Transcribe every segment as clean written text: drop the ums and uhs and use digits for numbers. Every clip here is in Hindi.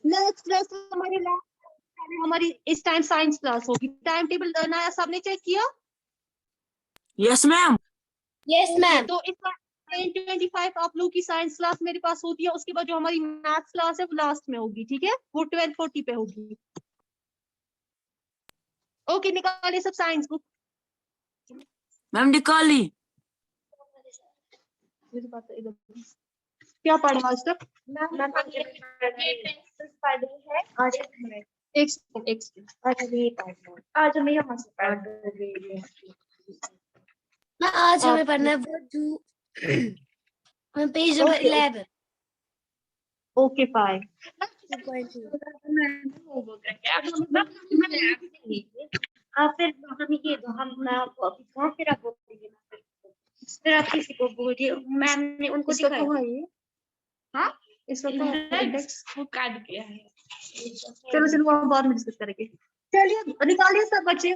नेक्स्ट क्लास हमारी इस टाइम साइंस क्लास होगी। टाइम टेबल नया सबने चेक किया? Yes ma'am. Yes ma'am. तो इस 10:25 आप लोग की साइंस क्लास मेरे पास होती है। उसके बाद जो हमारी मैथ्स क्लास है वो लास्ट में होगी, ठीक है? वो 12:40 पे होगी। ओके, निकालिए सब साइंस बुक। मैम निकाली। क्या पढ़ा आज तक? आज हमें पढ़ना है पेज नंबर 11। Okay fine. फिर हम ये दो हम कहाँ फिर आप बोलेंगे फिर आप किसी को बोलिए। मैम ने उनको दिखाया। हाँ इस वक्त इंडेक्स वो काट गया है। चलो चलो वो बाद में डिस्कस करेंगे। चलिए निकालिए सब बच्चे।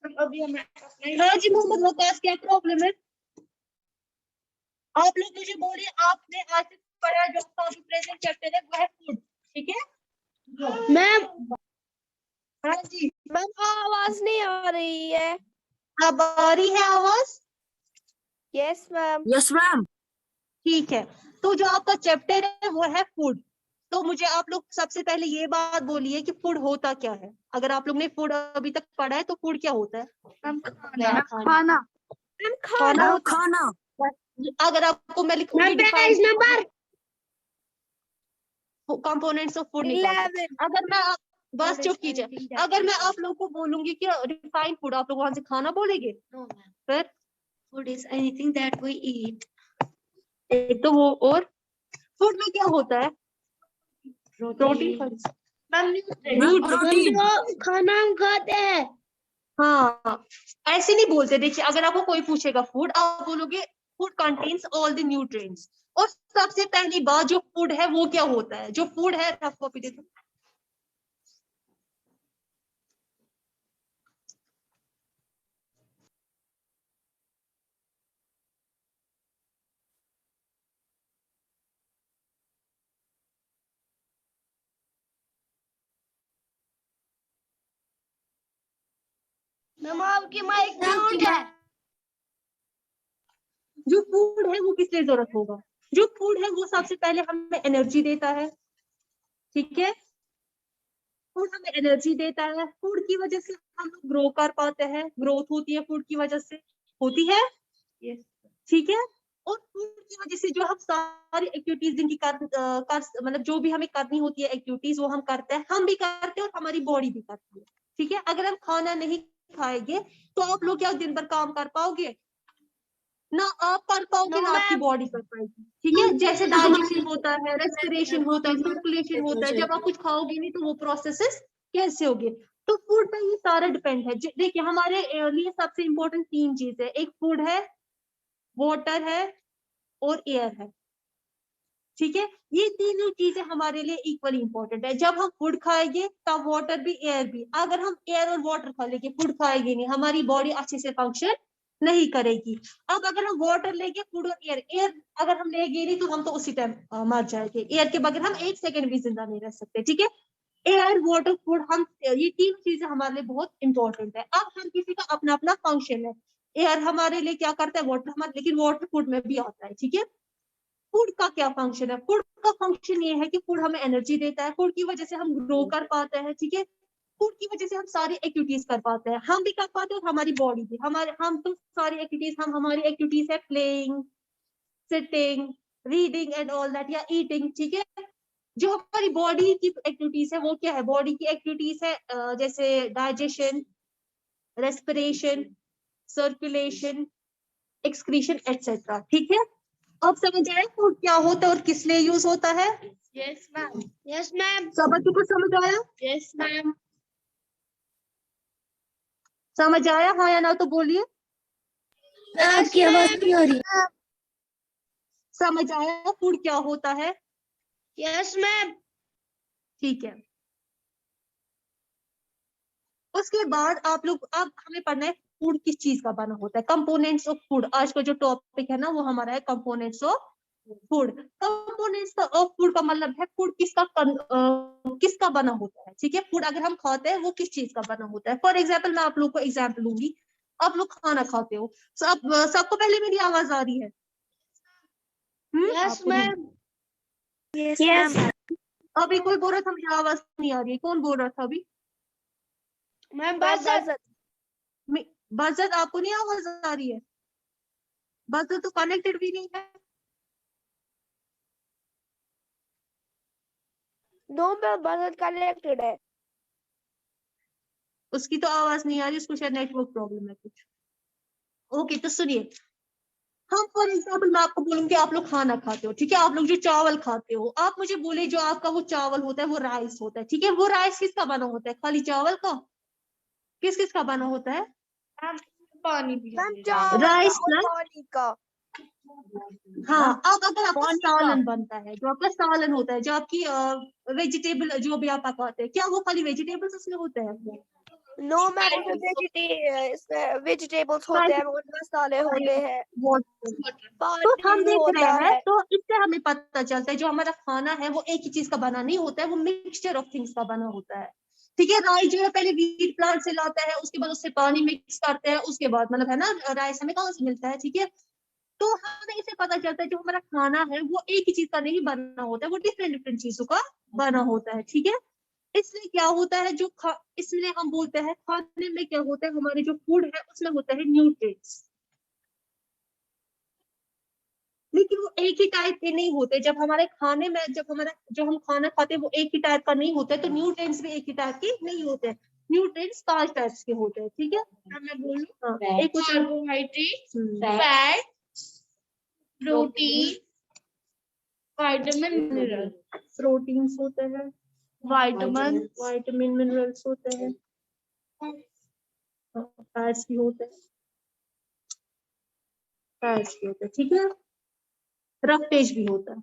अभी हमें हाँ जी मोहम्मद वकास, क्या प्रॉब्लम है? आप लोग मुझे बोलिए, आपने आज तक पढ़ा जो प्रेजेंट चैप्टर है वो है फूड, ठीक है मैम? हाँ जी मैम आवाज नहीं आ रही है। अब आ रही है आवाज? Yes ma'am. Yes ma'am. ठीक है, तो जो आपका चैप्टर है वो है फूड। तो मुझे आप लोग सबसे पहले ये बात बोलिए कि फूड होता क्या है। अगर आप लोग ने फूड अभी तक पढ़ा है तो फूड क्या होता है? खाना। खाना होता खाना। है। अगर आपको मैं लिखूंगी define number components of food निकालिए। अगर मैं बस चुप कीजिए। अगर मैं आप लोग को बोलूंगी कि रिफाइंड फूड, आप लोग वहां से खाना बोलेंगे? फिर food is anything that we eat. एक तो वो, और फूड में क्या होता है? प्रोटीन। प्रोटीन। खाना हम खाते हैं। हाँ, ऐसे नहीं बोलते। देखिए, अगर आपको कोई पूछेगा फूड, आप बोलोगे food contains all the nutrients. और सबसे पहली बात, जो फूड है वो क्या होता है? जो फूड है, रफ कॉपी दे दो। मैम आपकी माइक म्यूट है। जो फूड है वो किस लिए जरूरत होगा? जो फूड है वो सबसे पहले हमें एनर्जी देता है, ठीक है? फूड हमें एनर्जी देता है। फूड की वजह से हम लोग ग्रो कर पाते हैं। ग्रोथ होती है फूड की वजह से, होती है, ठीक है? और फूड की वजह से जो हम सारी एक्टिविटीज जिनकी मतलब जो भी हमें करनी होती है एक्टिविटीज, वो हम करते हैं। हम भी करते हैं और हमारी बॉडी भी करती है, ठीक है? अगर हम खाना नहीं खाएंगे तो आप लोग क्या दिन भर काम कर पाओगे? ना आप कर पाओगे, ना आपकी बॉडी कर पाएगी, ठीक है? जैसे डाइजेशन होता है, रेस्पिरेशन होता है, सर्कुलेशन होता है, जब आप कुछ खाओगे नहीं तो वो प्रोसेसेस कैसे होंगे? तो फूड पे ये सारा डिपेंड है। देखिए, हमारे लिए सबसे इंपॉर्टेंट 3 चीज है। एक फूड है, वाटर है और एयर है, ठीक है? ये तीनों चीजें हमारे लिए इक्वली इंपॉर्टेंट है। जब हम फूड खाएंगे तब वाटर भी, एयर भी। अगर हम एयर और वाटर खा लेंगे, फूड खाएंगे नहीं, हमारी बॉडी अच्छे से फंक्शन नहीं करेगी। अब अगर हम वाटर लेंगे, फूड और एयर, एयर अगर हम लेंगे नहीं तो हम तो उसी टाइम मर जाएंगे। एयर के बगैर हम 1 सेकंड भी जिंदा नहीं रह सकते, ठीक है? एयर, वाटर, फूड, हम ये 3 चीजें हमारे लिए बहुत इंपॉर्टेंट है। अब हर किसी का अपना अपना फंक्शन है। एयर हमारे लिए क्या करता है, वाटर हमारे, लेकिन वाटर फूड में भी आता है, ठीक है? फूड का क्या फंक्शन है? फूड का फंक्शन ये है कि फूड हमें एनर्जी देता है। फूड की वजह से हम ग्रो कर पाते हैं, ठीक है? फूड की वजह से हम सारी एक्टिविटीज कर पाते हैं। हम भी कर पाते हैं और हमारी बॉडी भी। हम तो सारी एक्टिविटीज, हमारी एक्टिविटीज है playing, sitting, reading and all that, या ईटिंग, ठीक है? जो हमारी बॉडी की एक्टिविटीज है वो क्या है? बॉडी की एक्टिविटीज है जैसे digestion, respiration, circulation, excretion etcetera, ठीक है? अब समझ आया फूड क्या होता है और किस लिए यूज होता है? Yes ma'am. Yes ma'am. सब बच्चों को समझ आया? Yes ma'am. समझ आया, हाँ या ना तो बोलिए। आपकी आवाज नहीं आ रही। समझ आया फूड क्या होता है? Yes ma'am. ठीक है। उसके बाद आप लोग, अब हमें पढ़ना है फूड किस चीज का बना होता है, कंपोनेंट्स ऑफ फूड। आज का जो टॉपिक है ना वो हमारा है components of food components of food का मतलब है फूड किसका बना होता है, ठीक है। फूड अगर हम खाते हैं वो किस चीज का बना होता है। फॉर एग्जाम्पल मैं आप लोग को एग्जाम्पल दूंगी, आप लोग खाना खाते हो, सबको पहले मेरी आवाज आ रही है? यस आपको नहीं? मैम। यस अभी कोई बोल रहा था मेरी आवाज नहीं आ रही है, कौन बोल रहा था अभी? मैम। बस बजट आपको नहीं आवाज आ रही है? बजट तो कनेक्टेड भी नहीं है। नो मैम, बस कनेक्टेड है। उसकी तो आवाज नहीं आ रही, उसको शायद नेटवर्क प्रॉब्लम है कुछ। ओके तो सुनिए, हम फॉर एग्जाम्पल मैं आपको बोलूंगी आप लोग खाना खाते हो, ठीक है। आप लोग जो चावल खाते हो, आप मुझे बोले जो आपका वो चावल होता है वो राइस होता है, ठीक है। वो राइस किसका बना होता है? खाली चावल का? किस किस का बना होता है? पानी भी राइस प्लस पानी का। हाँ। अब अगर आपका सालन बनता है, जो आपका सालन होता है, जो आपकी वेजिटेबल जो भी आप पकाते हैं, क्या वो खाली वेजिटेबल्स उसमें होते हैं? नो मैम, उसमें वेजिटेबल्स होते हैं, मसाले होते हैं, तो हम पानी देख होता रहे हैं, है। तो इससे हमें पता चलता है जो हमारा खाना है वो एक ही चीज का बना नहीं होता है, वो मिक्सचर ऑफ थिंग्स का बना होता है, ठीक है। राइस जो है पहले वीट प्लांट से लाता है, उसके बाद उससे पानी मिक्स करते हैं, उसके बाद मतलब है ना, राइस हमें कहाँ से मिलता है, ठीक है। तो हमें इससे पता चलता है जो हमारा खाना है वो एक ही चीज का नहीं बना होता है, वो डिफरेंट डिफरेंट चीजों का बना होता है, ठीक है। इसलिए क्या होता है इसलिए हम बोलते हैं खाने में क्या होता है, हमारे जो फूड है उसमें होता है न्यूट्रिएंट्स, लेकिन वो एक ही टाइप के नहीं होते। जब हमारे खाने में जो हम खाना खाते हैं वो एक ही टाइप का नहीं होता है, तो न्यूट्रिएंट्स भी एक ही टाइप के नहीं होते हैं। न्यूट्रिएंट्स 5 टाइप्स के होते हैं, ठीक है। मैं बोलूं, हाँ, एक होता है carbohydrate, fat, protein, vitamin, mineral. Proteins होते हैं, विटामिन मिनरल्स होते हैं, फैट्स भी होते हैं, ठीक है। रक्तेज भी होता है,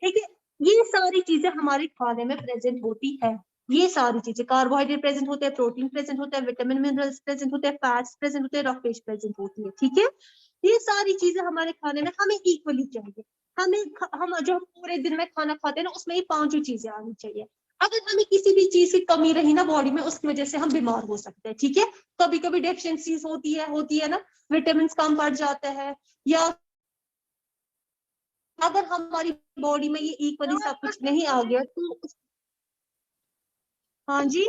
ठीक है। ये सारी चीजें हमारे खाने में प्रेजेंट होती है। ये सारी चीजें, कार्बोहाइड्रेट प्रेजेंट होते हैं, प्रोटीन प्रेजेंट होता है, विटामिन मिनरल्स प्रेजेंट होते हैं, फैट्स प्रेजेंट होते हैं, रक्तेज प्रेजेंट होती है, ठीक है। ये सारी चीजें हमारे खाने में हमें इक्वली चाहिए। हम जो हम पूरे दिन में खाना खाते हैं ना, उसमें ये 5 चीजें आनी चाहिए। अगर हमें किसी भी चीज की कमी रही ना बॉडी में, उसकी वजह से हम बीमार हो सकते हैं, ठीक है। कभी कभी डेफिशिएंसीज होती है ना, विटामिन कम पड़ जाते हैं, या अगर हमारी बॉडी में ये इक्वली सब कुछ नहीं आ गया तो हाँ जी,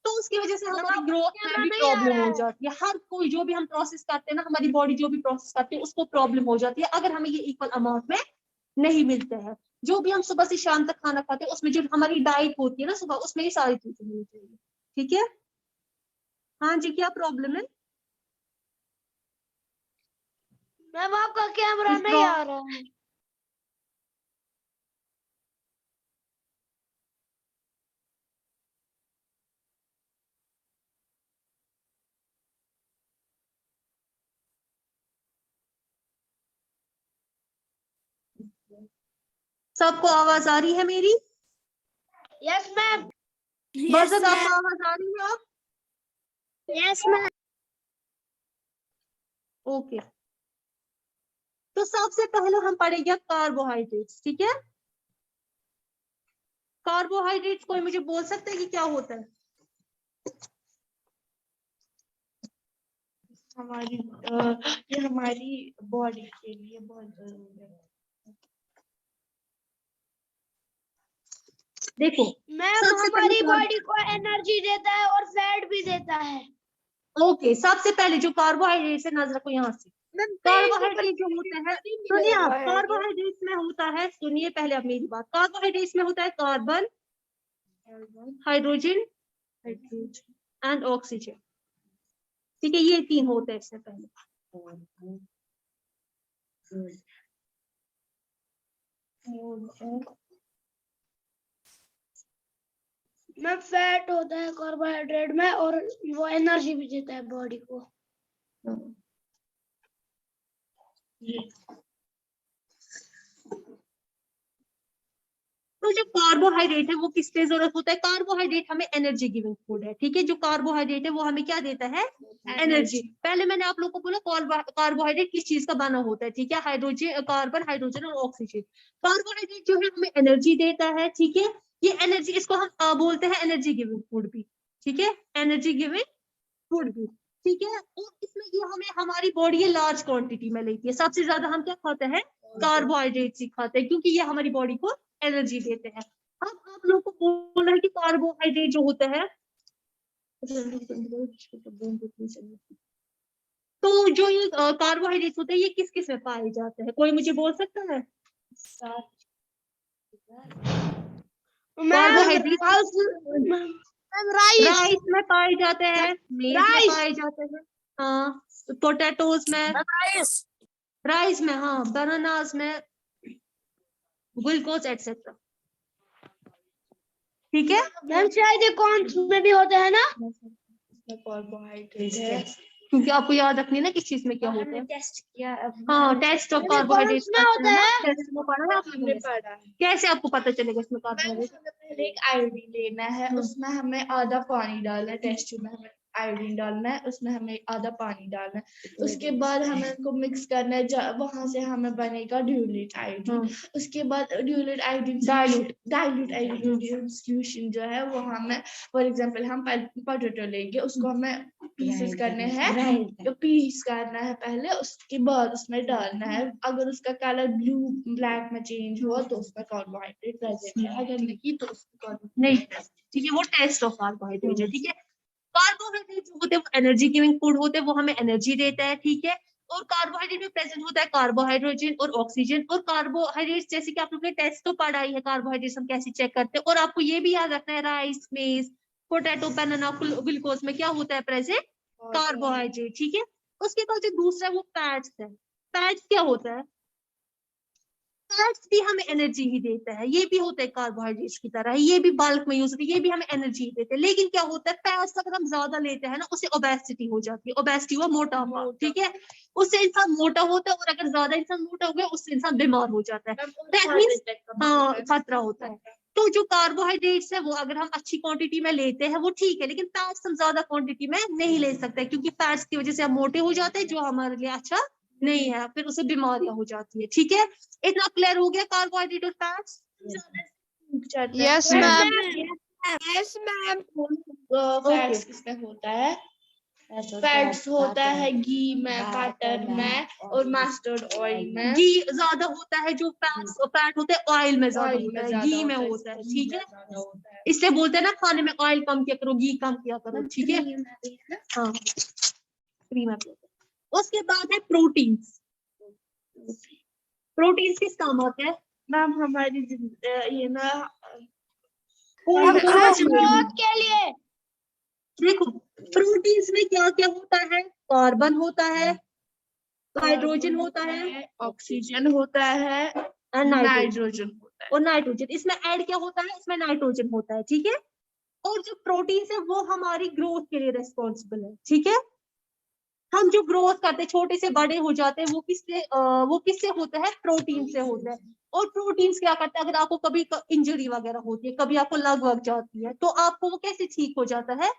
तो उसकी वजह से हमारी ग्रोथ में भी प्रॉब्लम हो जाती है। हर कोई जो भी हम प्रोसेस करते हैं ना, हमारी बॉडी जो भी प्रोसेस करती है उसको प्रॉब्लम हो जाती है अगर हमें ये इक्वल अमाउंट में नहीं मिलते हैं। जो भी हम सुबह से शाम तक खाना खाते हैं उसमें जो हमारी डाइट होती है ना सुबह, उसमें ये सारी चीजें होनी चाहिए, ठीक है। हाँ जी, क्या प्रॉब्लम है? मैम आपका कैमरा नहीं आ रहा है। सबको आवाज आ रही है मेरी? Yes ma'am. बजट आपको आवाज आ रही है? आप यस मैम। ओके, तो सबसे पहले हम पढ़ेंगे कार्बोहाइड्रेट्स, ठीक है। कार्बोहाइड्रेट्स कोई मुझे बोल सकता है कि क्या होता है? ये हमारी बॉडी के लिए बहुत जरूरी है। देखो मैम सबसे हमारी पहले बॉडी को एनर्जी देता है और फैट भी देता है। ओके, सबसे पहले जो कार्बोहाइड्रेट है, नजर रखो यहाँ से। कार्बोहाइड्रेट जो होते हैं, सुनिए आप, कार्बोहाइड्रेट्स में होता है, सुनिए पहले आप मेरी बात, कार्बोहाइड्रेट्स में होता है कार्बन, हाइड्रोजन एंड ऑक्सीजन, ठीक है। ये 3 होते हैं इससे पहले। में फैट होता है कार्बोहाइड्रेट में, और वो एनर्जी भी देता है बॉडी को। तो जो कार्बोहाइड्रेट है वो किस लिए जरूरत होता है? कार्बोहाइड्रेट हमें एनर्जी गिविंग फूड है, ठीक है। जो कार्बोहाइड्रेट है वो हमें क्या देता है? एनर्जी। पहले मैंने आप लोगों को बोला कार्बोहाइड्रेट किस चीज का बना होता है, ठीक है। हाइड्रोजन, कार्बन, हाइड्रोजन और ऑक्सीजन। कार्बोहाइड्रेट जो है हमें एनर्जी देता है, ठीक है। ये एनर्जी, इसको हम बोलते हैं एनर्जी गिविंग फूड भी, ठीक है। एनर्जी गिविंग फूड भी, ठीक है। और इसमें ये हमें, हमारी बॉडी ये लार्ज क्वांटिटी में लेती है। सबसे ज्यादा हम क्या खाते हैं? कार्बोहाइड्रेट ही खाते हैं, क्योंकि ये हमारी बॉडी को एनर्जी देते हैं। अब आप लोग को बोल रहे हैं कि कार्बोहाइड्रेट जो होता है, तो जो ये कार्बोहाइड्रेट होते हैं ये किस किस में पाए जाते हैं? कोई मुझे बोल सकता है? कार्बोहाइड्रेट राइस में पाए जाते हैं, मेज में पाए जाते हैं, हाँ, पोटैटोज में, राइस में, हाँ, बनानास में, ग्लूकोज एटसेट्रा, ठीक है। मैम शायद ये कौन में भी होता है ना? कार्बोहाइड्रेट है, क्योंकि आपको याद रखनी है ना किस चीज में क्या होता है। टेस्ट किया हाँ, टेस्ट ऑफ कार्बोहाइड्रेट होता है? टेस्ट में पढ़ा है हमने आपने? पढ़ा है। कैसे आपको पता चलेगा इसमें कार्बोहाइड्रेट? हमें पहले एक आयोडीन लेना है, उसमें हमें आधा पानी डालना है। टेस्ट ट्यूब में हमें आयोडीन डालना है, उसमें हमें आधा पानी डालना है। उसके बाद हमें उनको मिक्स करना है, वहां से हमें बनेगा ड्यूलेट आयोडीन। उसके बाद ड्यूलेट आयोडीन डाइल्यूट आयोडीन सॉल्यूशन जो है वो हमें, फॉर एग्जांपल हम पोटैटो लेंगे, उसको हमें पीसेस करने हैं, तो पीस करना है पहले, उसके बाद उसमें डालना है। अगर उसका कलर ब्लू ब्लैक में चेंज हुआ तो उसमें कार्बोहाइड्रेट प्रेजेंट है, अगर नहीं तो उसमें नहीं, ठीक है। वो टेस्ट ऑफ कार्बोहाइड्रेट है, ठीक है। कार्बोहाइड्रेट जो होते हैं वो एनर्जी गिविंग फूड होते हैं, वो हमें एनर्जी देता है, ठीक है। और कार्बोहाइड्रेट में प्रेजेंट होता है कार्बोहाइड्रोजन और ऑक्सीजन। और कार्बोहाइड्रेट जैसे कि आप लोगों ने टेस्ट तो पढ़ा ही है, कार्बोहाइड्रेट हम कैसे चेक करते हैं। और आपको ये भी याद रखना है, राइस, मेज, पोटैटो, बनाना, ग्लूकोज में क्या होता है प्रेजेंट? कार्बोहाइड्रेट, ठीक है। उसके बाद जो दूसरा है वो फैट्स है। फैट्स क्या होता है? फैट्स भी हमें एनर्जी ही देता है, ये भी होता है कार्बोहाइड्रेट्स की तरह, ये भी बल्क में यूज होते हैं, ये भी हमें एनर्जी ही देते हैं। लेकिन क्या होता है, फैट्स अगर हम ज्यादा लेते हैं ना, उससे ओबेसिटी हो जाती है। ओबेसिटी हुआ मोटापा, ठीक है। उससे इंसान मोटा होता है, और अगर ज्यादा इंसान मोटा हो गया उससे इंसान बीमार हो जाता है। दैट मींस, हाँ, खतरा होता है। तो जो कार्बोहाइड्रेट्स है वो अगर हम अच्छी क्वांटिटी में लेते हैं वो ठीक है, लेकिन फैट्स हम ज्यादा क्वांटिटी में नहीं ले सकते, क्योंकि फैट्स की वजह से हम मोटे हो जाते हैं, जो हमारे लिए अच्छा नहीं है, फिर उसे बीमारियां हो जाती है, ठीक है। इतना क्लियर हो गया कार्बोहाइड्रेट और fats? Yes ma'am. Yes ma'am. Fats Okay. किसमें होता है? फैट्स होता है घी में, बटर में और मस्टर्ड ऑयल में। घी ज्यादा होता है, जो फैट होता है ऑयल में ज्यादा ऑयल होता में है, ज्यादा घी में होता है, ठीक है। ज्यादा होता है। इसलिए बोलते हैं ना, खाने में ऑयल कम किया करो, घी कम किया करो, ठीक है। हाँ, क्रीम है। उसके बाद है प्रोटीन्स। प्रोटीन्स किस काम आते हैं? मैम हमारी ये ना ग्रोथ के लिए देखो, प्रोटीन्स में क्या क्या होता है? कार्बन होता है, हाइड्रोजन होता है, ऑक्सीजन होता है, और नाइट्रोजन होता है। और नाइट्रोजन। इसमें ऐड क्या होता है? इसमें नाइट्रोजन होता है, ठीक है। और जो प्रोटीन्स है वो हमारी ग्रोथ के लिए रिस्पॉन्सिबल है, ठीक है। हम जो ग्रोथ करते हैं, छोटे से बड़े हो जाते हैं, वो किससे होता है? प्रोटीन से होता है। और प्रोटीन्स क्या करते हैं? अगर आपको कभी इंजरी वगैरह होती है, कभी आपको लग जाती है, तो आपको वो कैसे ठीक हो जाता है?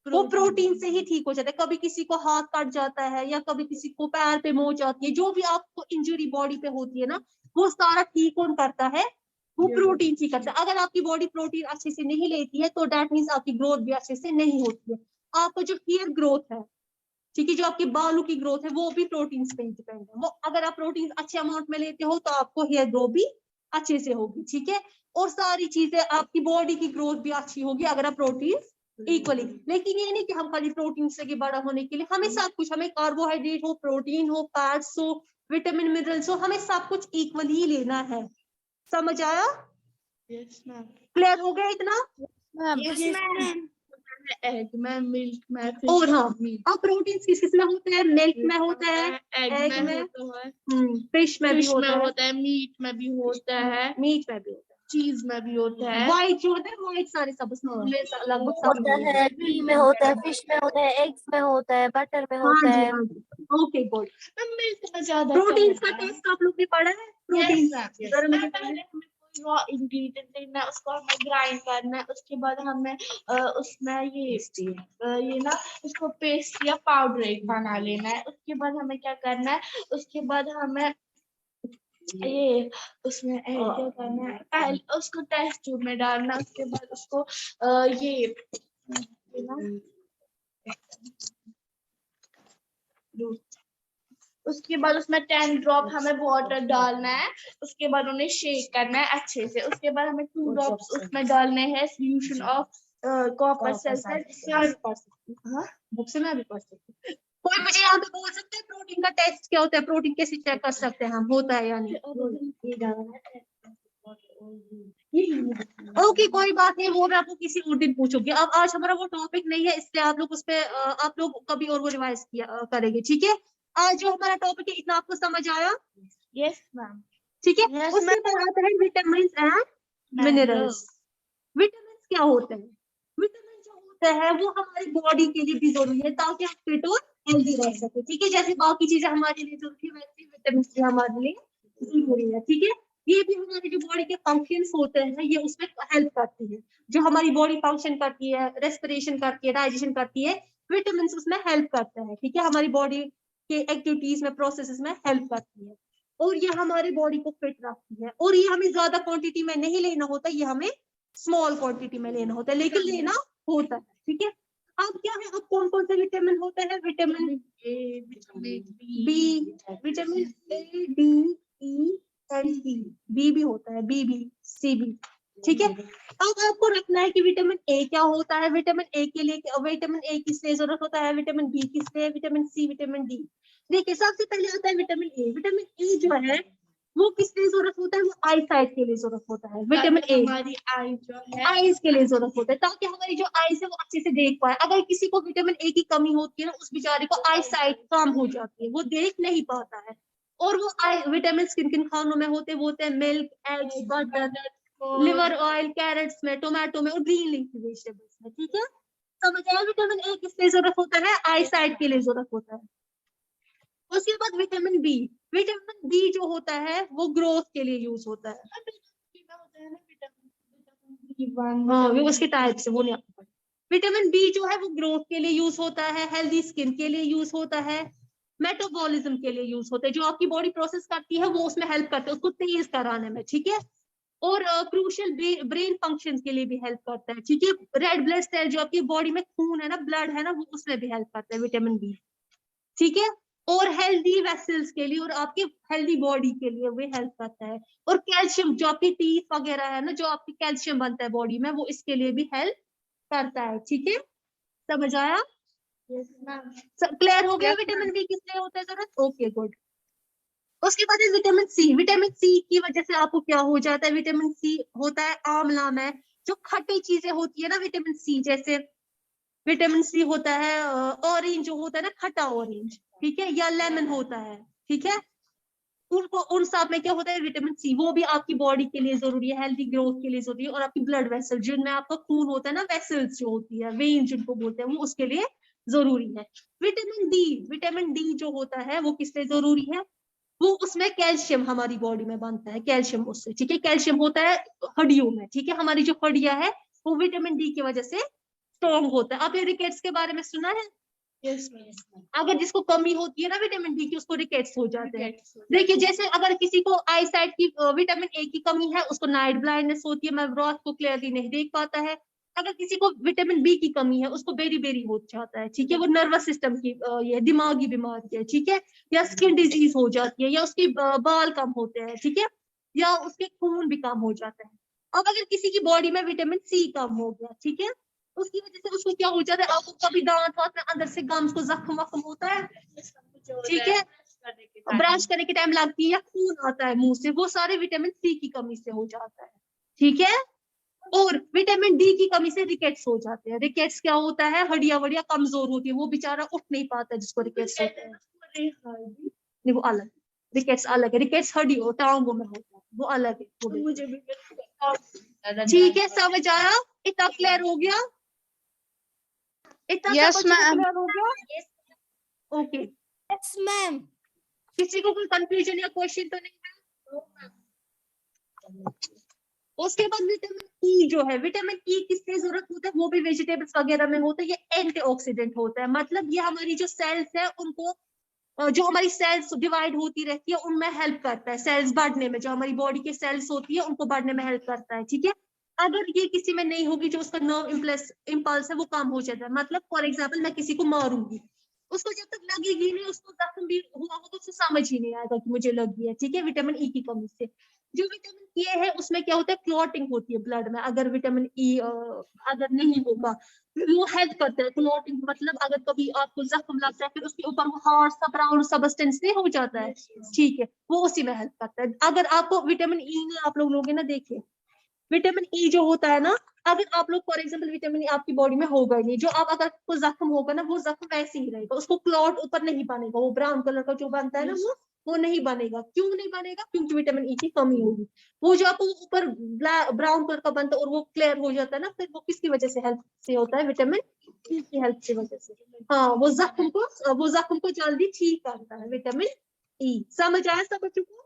वो प्रोटीन से ही ठीक हो जाता है। कभी किसी को हाथ कट जाता है, या कभी किसी को पैर पे मोच आती है, जो भी आपको इंजरी बॉडी पे होती है ना, वो सारा ठीक कौन करता है? वो प्रोटीन ही करता है। अगर आपकी बॉडी प्रोटीन अच्छे से नहीं लेती है, तो दैट मीन्स आपकी ग्रोथ भी अच्छे से नहीं होती है। आपका जो हेयर ग्रोथ है, ठीक है, जो आपके बालों की ग्रोथ है, वो भी प्रोटीन पे ही डिपेंड है। वो अगर आप प्रोटीन अच्छे अमाउंट में लेते हो तो आपको हेयर ग्रो भी अच्छे से होगी, ठीक है। और सारी चीजें, आपकी बॉडी की ग्रोथ भी अच्छी होगी अगर आप प्रोटीन इक्वली। लेकिन ये नहीं कि हम खाली प्रोटीन से बड़ा होने के लिए, हमें सब कुछ, हमें कार्बोहाइड्रेट हो, प्रोटीन हो, फैट्स हो, विटामिन मिनरल्स हो, हमें सब कुछ इक्वली ही लेना है। समझ आया? Yes ma'am. क्लियर हो गया इतना? Yes ma'am. एग में, मिल्क में, फिश और हाँ, में। अब प्रोटीन किस किस में होते हैं? मिल्क में होता है, एग egg में में, होता है, फिश में भी फिश में होता है, होता है, मीट में भी होता है, मीट में भी होता चीज में भी होता है, है। व्हाइट जो होता है, व्हाइट सारे सब उसमें लगभग सब होता में है, घी में होता है, फिश में होता है, एग्स में होता है, बटर में हाँ होता जी, है। हाँ जी, ओके गुड। मिल्क में ज्यादा प्रोटीन्स का टेस्ट आप लोग ने पढ़ा है? प्रोटीन Yes, जरा मुझे बताइए। रॉ इंग्रेडिएंट लेना है, उसको हमें ग्राइंड करना है, उसके बाद हमें उसमें ये ना उसको पेस्ट या पाउडर एक बना लेना है। उसके बाद हमें क्या करना है, उसके बाद हमें ये उसमें क्या करना है, पहले उसको टेस्ट ट्यूब में डालना है, उसके बाद उसको ये ना उसके बाद उसमें 10 ड्रॉप हमें वाटर डालना है, उसके बाद उन्हें शेक करना है अच्छे से। उसके बाद हमें 2 ड्रॉप्स उसमें डालने हैं सॉल्यूशन ऑफ कॉपर सल्फेट। हाँ बुक से मैं भी पढ़ सकती हूँ। कोई मुझे यहाँ पे बोल सकते हैं प्रोटीन का टेस्ट क्या होता है, प्रोटीन कैसे चेक कर सकते हैं हम, होता है या नहीं? ओके कोई बात नहीं, वो मैं आपको किसी और दिन पूछूंगी। अब आज हमारा वो टॉपिक नहीं है, इसलिए आप लोग उस पे आप लोग कभी और वो रिवाइज किया करेंगे, ठीक है? आज जो हमारा टॉपिक है इतना आपको समझ आया? Yes ma'am. ठीक है। Yes, उसके बाद आता है विटामिन एंड मिनरल्स। विटामिन क्या होते हैं? विटामिन जो होते हैं वो हमारी बॉडी के लिए भी जरूरी है ताकि हम फिट और हेल्दी रह सके, ठीक है? जैसे बाकी चीजें हमारे लिए जरूरी है वैसे विटामिन भी हमारे लिए जरूरी है, ठीक है? ये भी हमारे जो बॉडी के फंक्शंस होते हैं ये उसमें हेल्प करती है। जो हमारी बॉडी फंक्शन करती है, रेस्पिरेशन करती है, डाइजेशन करती है, विटामिन उसमें हेल्प करते हैं, ठीक है? हमारी बॉडी के एक्टिविटीज में, प्रोसेसेस में हेल्प करती है और ये हमारी बॉडी को फिट रखती है। और ये हमें ज्यादा क्वांटिटी में नहीं लेना होता, ये हमें स्मॉल क्वांटिटी में लेना होता है, लेकिन लेना होता है, ठीक है? अब क्या है, अब कौन कौन से विटामिन होते हैं? Vitamin A, vitamin B, vitamin A, D, E and C. B भी होता है, बी भी, सी भी, ठीक है? अब आपको रखना है कि विटामिन ए क्या होता है, विटामिन ए के लिए, विटामिन ए किस लिए जरूरत होता है, विटामिन बी किस लिए, विटामिन सी, विटामिन डी। देखिए सबसे पहले आता है विटामिन ए। विटामिन ए जो है वो किस लिए जरूरत होता है? वो आई साइट के लिए जरूरत होता है। विटामिन ए हमारी आई जो है आईज के लिए जरूरत होता है ताकि हमारी जो आईज है वो अच्छे से देख पाए। अगर किसी को विटामिन ए की कमी होती है ना, उस बेचारे को आई साइट कम हो जाती है, वो देख नहीं पाता है। और वो विटामिन किन किन खानों में होते हैं? Milk, eggs, butter, liver oil, carrots में, टोमेटो में और ग्रीन लीफी वेजिटेबल्स में, ठीक है? समझ आया? विटामिन ए किस लिए जरूरत होता है? आई साइट के लिए जरूरत होता है। उसके बाद विटामिन बी। विटामिन बी जो होता है वो ग्रोथ के लिए यूज होता है। हाँ वो उसके टाइप से वो नहीं आपको पता। विटामिन बी जो है वो ग्रोथ के लिए यूज होता है, हेल्दी स्किन के लिए यूज होता है, मेटाबॉलिज्म के लिए यूज होता है। जो आपकी बॉडी प्रोसेस करती है वो उसमें हेल्प करता है उसको तेज कराने में, ठीक है? और क्रूशियल ब्रेन फंक्शन के लिए भी हेल्प करता है, ठीक है? रेड ब्लड सेल जो आपकी बॉडी में खून है ना, ब्लड है ना, वो उसमें भी हेल्प करता है विटामिन बी, ठीक है? और हेल्दी वेसल्स के लिए और आपकी हेल्दी बॉडी के लिए वो हेल्प करता है। और कैल्शियम जो आपकी टीथ वगैरह है ना, जो आपकी कैल्शियम बनता है बॉडी में, वो इसके लिए भी हेल्प करता है, ठीक है? समझ आया? क्लियर हो गया? विटामिन बी किस लिए होता है जरूरत? Okay good. उसके बाद है विटामिन सी। विटामिन सी की वजह से आपको क्या हो जाता है? विटामिन सी होता है आंवला में जो खट्टी चीजें होती है ना, विटामिन सी, जैसे विटामिन सी होता है ऑरेंज जो होता है ना, खट्टा ऑरेंज, ठीक है? या लेमन होता है, ठीक है? उनको उन सब में क्या होता है? Vitamin C. वो भी आपकी बॉडी के लिए जरूरी है, हेल्दी ग्रोथ के लिए जरूरी है। और आपकी ब्लड वेसल जिनमें आपका खून होता है ना, वेसल्स जो होती है, वेन जिनको बोलते हैं, वो उसके लिए जरूरी है। Vitamin D. विटामिन डी जो होता है वो किस लिए जरूरी है? वो उसमें कैल्शियम हमारी बॉडी में बनता है, कैल्शियम उससे, ठीक है? कैल्शियम होता है हड्डियों में, ठीक है? हमारी जो हड्डियां है वो विटामिन डी की वजह से स्ट्रॉन्ग होता है। आपने रिकेट्स के बारे में सुना है? अगर जिसको कमी होती है ना विटामिन डी की, उसको रिकेट्स हो जाते हैं। देखिए जैसे अगर किसी को आई साइट की विटामिन ए की कमी है, उसको नाइट ब्लाइंडनेस होती है, मैं रात को क्लियरली नहीं देख पाता है। अगर किसी को विटामिन बी की कमी है, उसको बेरी बेरी हो जाता है, ठीक है? वो नर्वस सिस्टम की ये दिमागी बीमारी है, ठीक है? या स्किन डिजीज हो जाती है, या उसके बाल कम होते हैं, ठीक है? या उसके खून भी कम हो जाता है। अब अगर किसी की बॉडी में विटामिन सी कम हो गया, ठीक है, उसकी वजह से उसको क्या हो जाता है? आपको कभी दांत वात में अंदर से गम्स को जख्म वख्म होता है, ठीक है? ब्रश करने के टाइम लगती है या खून आता है मुंह से, वो सारे विटामिन सी की कमी से हो जाता है, ठीक है? और विटामिन डी की कमी से रिकेट्स हो जाते हैं। रिकेट्स क्या होता है? हड्डियां वड्डियां कमजोर होती है, वो बेचारा उठ नहीं पाता जिसको रिकेट्स होता है। नहीं वो अलग, रिकेट्स अलग है। रिकेट्स हड्डी हो टांगों में होता है, वो अलग है। वो मुझे भी ठीक है, समझ आया? इतना क्लियर हो गया? इतना Yes, सब ma'am. क्लियर हो गया? ओके। Yes, ma'am. किसी को कोई कंफ्यूजन या क्वेश्चन तो नहीं है? उसके बाद विटामिन ई जो है, विटामिन ई किससे जरूरत होता है, वो भी वेजिटेबल्स वगैरह में होता है। ये एंटीऑक्सीडेंट होता है, मतलब ये हमारी जो सेल्स है उनको, जो हमारी सेल्स डिवाइड होती रहती है उनमें हेल्प करता है, सेल्स बढ़ने में, जो हमारी बॉडी के सेल्स होती है उनको बढ़ने में हेल्प करता है। ठीक है, अगर ये किसी में नहीं होगी, जो उसका नर्व इम्पल्स है वो कम हो जाता है। मतलब फॉर एग्जाम्पल मैं किसी को मारूंगी, उसको जब तक लगेगी नहीं, उसको जख्म भी हुआ हो तो उसको समझ ही नहीं आएगा कि मुझे लगी है। ठीक है, विटामिन ई की कमी से। जो विटामिन ए है उसमें क्या होता है, क्लॉटिंग होती है ब्लड में। अगर विटामिन ई अगर नहीं होगा, वो हेल्प करता है क्लॉटिंग, मतलब अगर कभी आपको जख्म लगता है फिर उसके ऊपर वो हार्ड सा ब्राउन सबस्टेंस नहीं हो जाता है, ठीक है, वो उसी में हेल्प करता है। अगर आपको विटामिन ई ने आप लोग लोगे ना, देखिए विटामिन ई जो होता है ना, अगर आप लोग फॉर एग्जांपल विटामिन ई आपकी बॉडी में होगा ही नहीं, जो आप अगर को जख्म होगा ना, वो जख्म वैसे ही रहेगा, उसको क्लॉट ऊपर नहीं बनेगा, वो ब्राउन कलर का जो बनता है ना, वो नहीं बनेगा। क्यों नहीं बनेगा? क्योंकि विटामिन ई की कमी होगी। वो जो आपको ऊपर ब्राउन कलर का बनता है और वो क्लियर हो जाता है ना, फिर वो किसकी वजह से हेल्प से होता है, विटामिन ई की हेल्प की वजह से। हाँ, वो जख्म को जल्दी ठीक करता है विटामिन ई। समझ आया सब बच्चों को?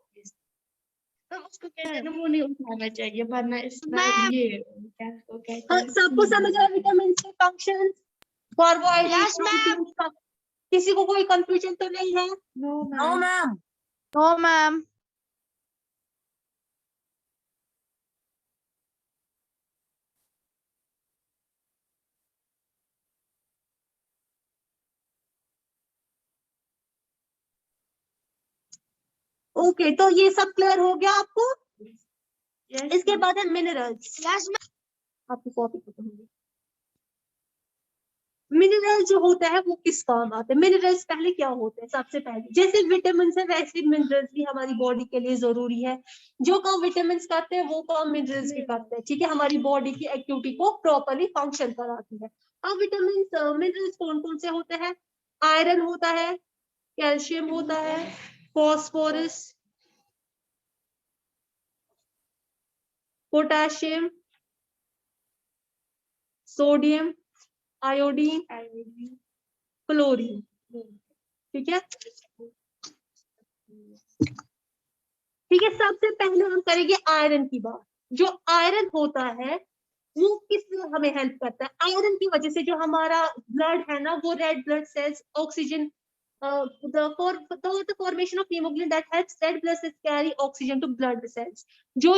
तो उसको कहते हैं ना, वो नहीं उठाना चाहिए वरना इसका ये क्या उसको कहते हाँ, हैं, सबको समझ आया विटामिन के फंक्शन, कार्बोहाइड्रेट, प्रोटीन का? किसी को कोई कंफ्यूजन तो नहीं है? No No, ma'am. ma'am. No ma'am. Okay, तो ये सब क्लियर हो गया आपको? Yes, इसके ma'am. बाद है मिनरल्स। आपकी कॉपी खत्म हो गई। मिनरल जो होता है वो किस काम आते हैं? मिनरल्स पहले क्या होते हैं? सबसे पहले जैसे विटामिन है वैसे मिनरल्स भी हमारी बॉडी के लिए जरूरी है। जो काम विटामिन करते हैं वो काम मिनरल्स भी करते हैं। ठीक है, हमारी बॉडी की एक्टिविटी को प्रॉपरली फंक्शन कराती है। अब विटामिन मिनरल्स कौन कौन से होते हैं? आयरन होता है, कैल्शियम होता है, phosphorus, potassium, sodium, iodine, chlorine. ठीक है, ठीक है। सबसे पहले हम करेंगे आयरन की बात। जो आयरन होता है वो किस हमें हेल्प करता है? आयरन की वजह से जो हमारा ब्लड है ना, वो red blood cells oxygen, the formation of hemoglobin that helps red blood cells carry oxygen to blood cells. जो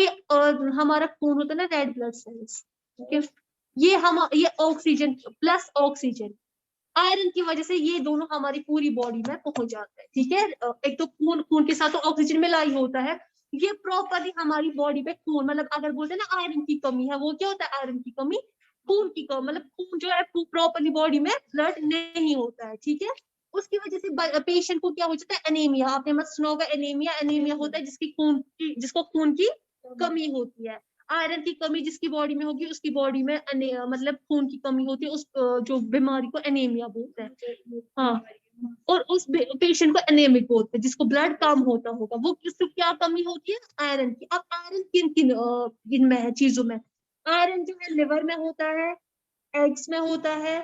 हमारा खून होता है ना, रेड ब्लड सेल्स, ये ऑक्सीजन प्लस ऑक्सीजन, आयरन की वजह से ये दोनों हमारी पूरी बॉडी में पहुंच जाता है। ठीक है, एक तो खून के साथ तो ऑक्सीजन मिला ही होता है, ये प्रॉपरली हमारी बॉडी पे खून, मतलब अगर बोलते हैं ना आयरन की कमी है, वो क्या होता है आयरन की कमी? खून की कमी, मतलब खून जो है प्रॉपरली बॉडी में ब्लड नहीं होता है। ठीक है, उसकी वजह से पेशेंट को क्या हो जाता है? एनीमिया। आपने मत सुना होगा एनीमिया। एनीमिया होता है जिसको खून की कमी होती है। आयरन की कमी जिसकी बॉडी में होगी उसकी बॉडी में मतलब खून की कमी होती है, उस जो बीमारी को एनीमिया बोलते हैं। हाँ, और उस पेशेंट को एनेमिक बोलते हैं, जिसको ब्लड कम होता होगा। वो किसको क्या कमी होती है? आयरन की। अब आयरन किन किन इनमें है चीजों में? आयरन जो है लिवर में होता है, एग्स में होता है,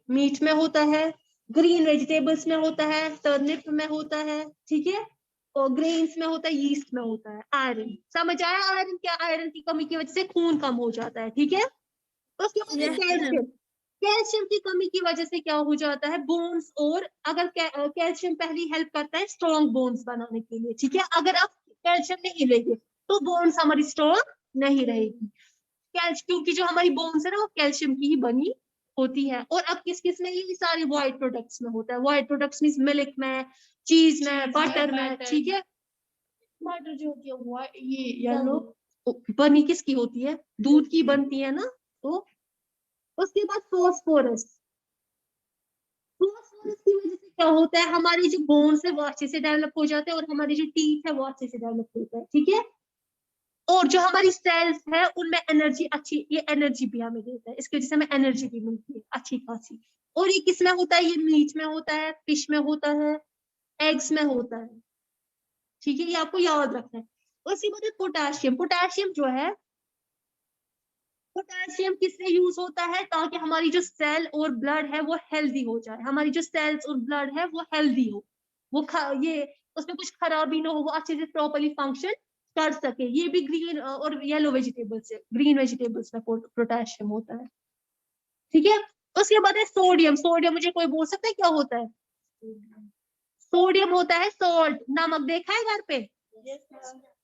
मीट में होता है, ग्रीन वेजिटेबल्स में होता है, टर्निप में होता है, ठीक है, और ग्रेन्स में होता है, यीस्ट में होता है। आयरन समझ आया? आयरन क्या? आयरन की कमी की वजह से खून कम हो जाता है। ठीक है, उसके बाद कैल्शियम। कैल्शियम की कमी की वजह से क्या हो जाता है? बोन्स, और अगर कैल्शियम पहली हेल्प करता है स्ट्रॉन्ग बोन्स बनाने के लिए। ठीक है, अगर आप कैल्शियम नहीं लेंगे तो बोन्स हमारी स्ट्रॉन्ग नहीं रहेगी। क्योंकि जो हमारी बोन्स है ना वो कैल्शियम की ही बनी होती है। और अब किस किस में? ये सारे व्हाइट प्रोडक्ट्स में होता है। व्हाइट प्रोडक्ट्स मींस मिल्क में, चीज में, बटर में। ठीक है, टमाटर जो होती है वो ये येलो बनी किसकी होती है? दूध की बनती है ना। तो उसके बाद फॉस्फोरस। फॉस्फोरस की वजह से क्या होता है? हमारी जो बोन्स है वो अच्छे से डेवलप हो जाते हैं और हमारी जो टीथ है वो अच्छे से डेवलप होता है। ठीक है, और जो हमारी सेल्स है उनमें एनर्जी अच्छी, ये एनर्जी भी हमें देता है, इसकी वजह से हमें एनर्जी भी मिलती है अच्छी खासी। और ये किस में होता है? ये मीट में होता है, फिश में होता है, एग्स में होता है। ठीक है, ये आपको याद रखना है। उसके बाद पोटेशियम। पोटेशियम जो है, पोटेशियम किससे यूज होता है? ताकि हमारी जो सेल और ब्लड है वो हेल्दी हो जाए, हमारी जो सेल्स और ब्लड है वो हेल्दी हो, वो ये उसमें कुछ खराबी ना हो, वो अच्छे से प्रॉपरली फंक्शन कर सके। ये भी ग्रीन और येलो वेजिटेबल्स है, ग्रीन वेजिटेबल्स में पोटेशियम होता है, ठीक है। उसके बाद है सोडियम। सोडियम मुझे कोई बोल सकता है क्या होता है? सोडियम होता है सॉल्ट, नमक देखा है घर पे,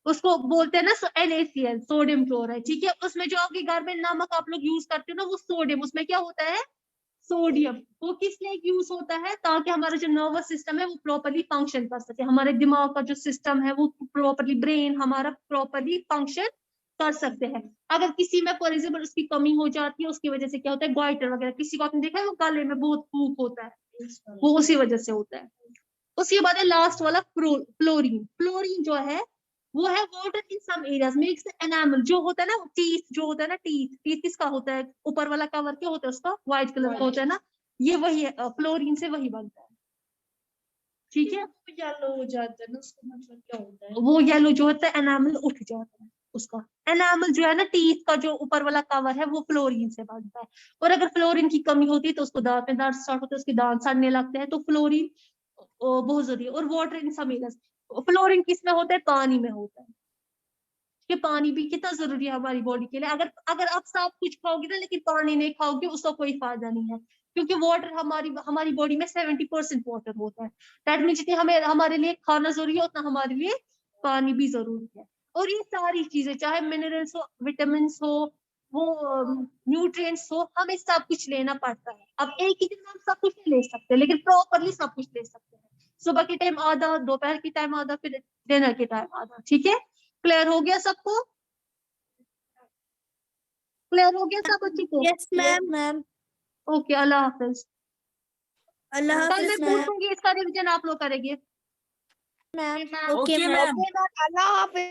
उसको बोलते हैं ना NaCl, सोडियम क्लोराइड, ठीक है। उसमें जो आपके घर में नमक आप लोग यूज करते हो ना, वो सोडियम, उसमें क्या होता है? सोडियम। वो किस लिए यूज होता है? ताकि हमारा जो नर्वस सिस्टम है वो प्रॉपर्ली फंक्शन कर सके, हमारे दिमाग का जो सिस्टम है वो प्रॉपर्ली, ब्रेन हमारा प्रॉपर्ली फंक्शन कर सकते हैं। अगर किसी में फॉर एग्जाम्पल उसकी कमी हो जाती है, उसकी वजह से क्या होता है, गॉइटर वगैरह, किसी को आपने देखा है वो गले में बहुत फूक होता है, वो उसी वजह से होता है। उसके बाद है लास्ट वाला फ्लोरीन। फ्लोरीन जो है वो है water in some areas makes enamel, जो होता है ना टीथ, जो होता है ना टीथ, टीथ किसका होता है? ऊपर वाला कवर क्या होता है उसका? व्हाइट कलर का होता है ना, ये वही है, फ्लोरीन से वही बनता है, ठीक है। येलो हो जाता है ना, उसका मतलब क्या होता है? वो येलो जो होता है एनामल उठ जाता है उसका। एनामल जो है ना टीथ का जो ऊपर वाला कवर है वो फ्लोरीन से बनता है। और अगर फ्लोरीन की कमी होती है तो उसको दांत में दर्द स्टार्ट होता है, उसके दांत सड़ने लगते हैं, तो फ्लोरीन बहुत जरूरी है। और water in some areas, fluorine किस में होता है? पानी में होता है, कि पानी भी कितना जरूरी है हमारी बॉडी के लिए। अगर अगर आप सब कुछ खाओगे ना लेकिन पानी नहीं खाओगे, उसका कोई फायदा नहीं है, क्योंकि वाटर हमारी बॉडी में 70% वाटर होता है। दैट मीन जितनी हमें हमारे लिए खाना जरूरी है उतना हमारे लिए पानी भी जरूरी है। और ये सारी चीजें, चाहे मिनरल्स हो, विटामिन हो, वो न्यूट्रिएंट्स हो, हमें सब कुछ लेना पड़ता है। अब एक ही दिन में हम सब कुछ नहीं ले सकते, लेकिन प्रॉपरली सब कुछ ले सकते हैं। सुबह के टाइम आधा, दोपहर के टाइम आधा, फिर डिनर के टाइम आधा, ठीक है। क्लियर हो गया सबको? क्लियर हो गया सब बच्चों को? Yes ma'am. ओके, अल्लाह हाफिज। अल्लाह कल मैं हाफिज मैम। पूछूंगी, इसका रिवीजन आप लोग करेंगे। Ma'am Okay, ma'am. अल्लाह हाफिज।